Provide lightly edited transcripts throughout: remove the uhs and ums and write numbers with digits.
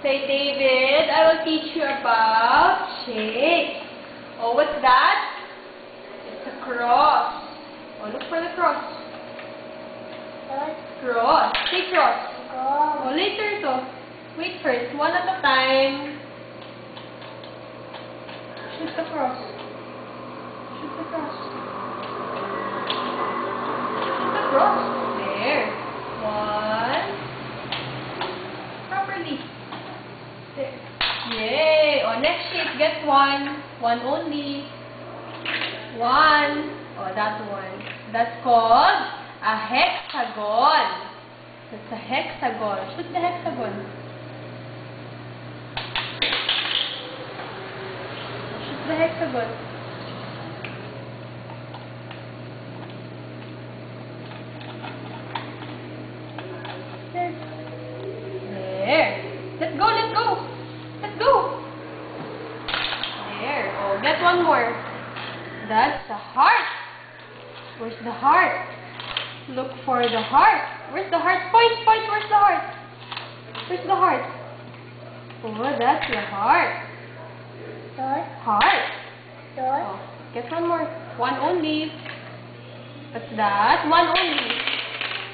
Say, David, I will teach you about shapes. Oh, what's that? It's a cross. Oh, look for the cross. Cross. Say cross. Oh, later to. Wait first. One at a time. Shoot the cross. Shoot the cross. Shoot the cross. There. One. Properly. There. Yay! Oh, next shape. Get one. One only. One. Oh, that one. That's called a hexagon. That's a hexagon. Shoot the hexagon. Shoot the hexagon. There. There. Let's go, let's go. Let's go. There. Oh, get one more. That's a heart. Where's the heart? Look for the heart. Where's the heart? Point, point. Where's the heart? Where's the heart? Oh, that's the heart. Heart. Oh, get one more. One only. What's that? One only.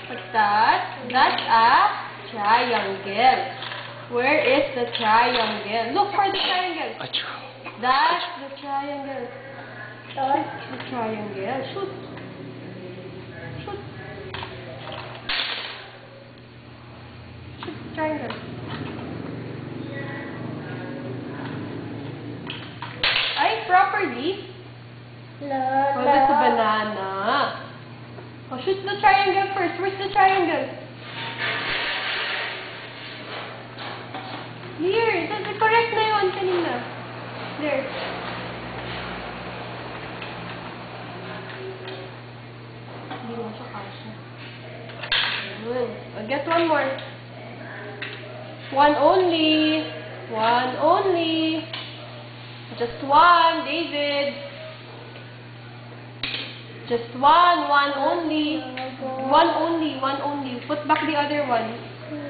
What's that? That's a triangle. Where is the triangle? Look for the triangle. That's the triangle. The triangle. Shoot. Shoot. Shoot the triangle. Ay, properly. Oh, that's a banana. Oh, shoot the triangle first. Where's the triangle? Here. That's correct na yun kanina. There. Hindi mo siya kasha. Good. I'll get one more. One only. One only. Just one, David. Just one. One only. One only. One only. Put back the other one.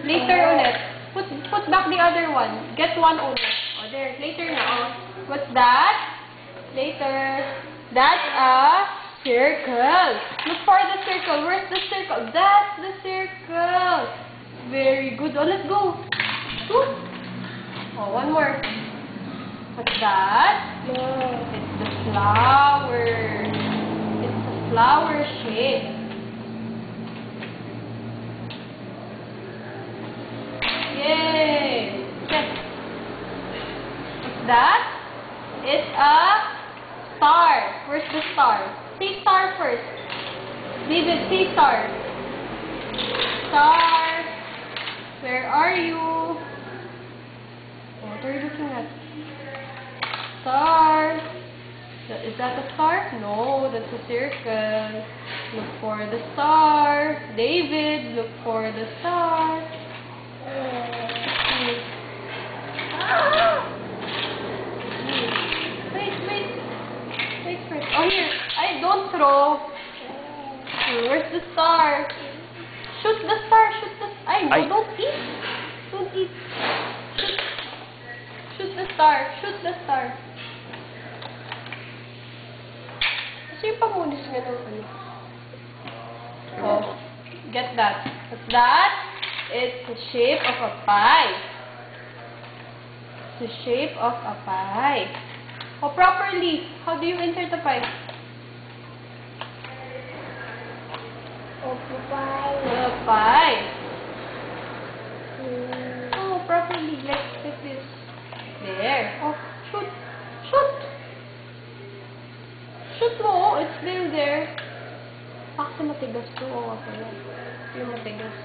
Later ulit. Put back the other one. Get one only. Oh, there. Later na. Oh. What's that? Later. That's a circle. Look for the circle. Where's the circle? That's the circle. Very good. Oh, let's go. Shoot. Oh, one more. What's that? It's the flower. It's a flower shape. Yay! Yes. What's that? It's a star. Where's the star? Say star first. David, say star. Star. Where are you? What are you looking at? Star. Is that a star? No, that's a circle. Look for the star. David, look for the star. Wait first. Oh, here. I don't throw. Where's the star? Shoot the star. Shoot the star. No, don't eat. Don't eat. Shoot the star. Shoot the star. Kasi yung pamunis nga ng ano. Oh, get that. What's that? It's the shape of a pie. It's the shape of a pie. Oh, properly. How do you insert the pie? Pie. Oh, properly. Like this. There. Oh, shoot. Shoot. Shoot mo. It's still there. Kasi matigas to. Oh, okay. Yung matigas.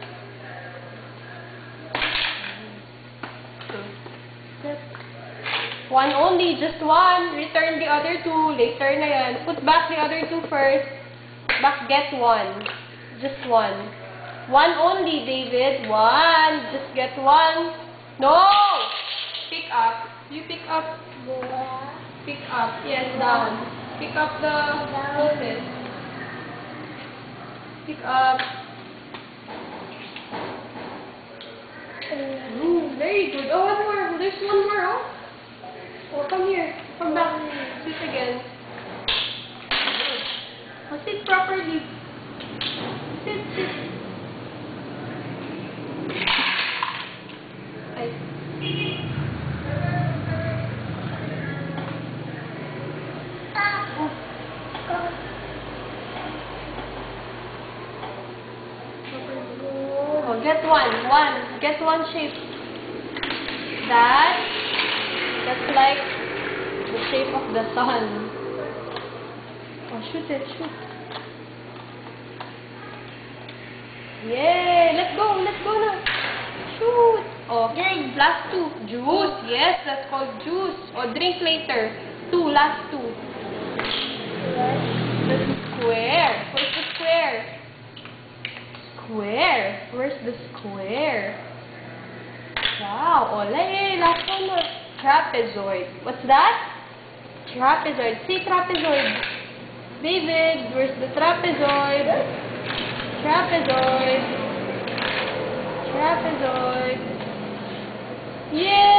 One only, just one. Return the other two. Later na yan. Put back the other two first. Back, get one. Just one. One only, David. One. Just get one. No! Pick up. You pick up. Pick up. Yes, down. Pick up the pieces. Pick up. Very good. Oh, Come here. Come back. Sit again. Oh, sit properly. Sit, sit. Ay. Oh, get one. Get one shape. That's like the shape of the sun. Oh, shoot it, shoot. Yay! Let's go now. Shoot. Oh, last two. Juice. Yes, that's called juice. Oh, drink later. Last two. The square. Where's the square? Square. Where's the square? Wow. Oh, last one na. Trapezoid. What's that? Trapezoid. Say trapezoid. David, where's the trapezoid? Trapezoid. Trapezoid. Yay!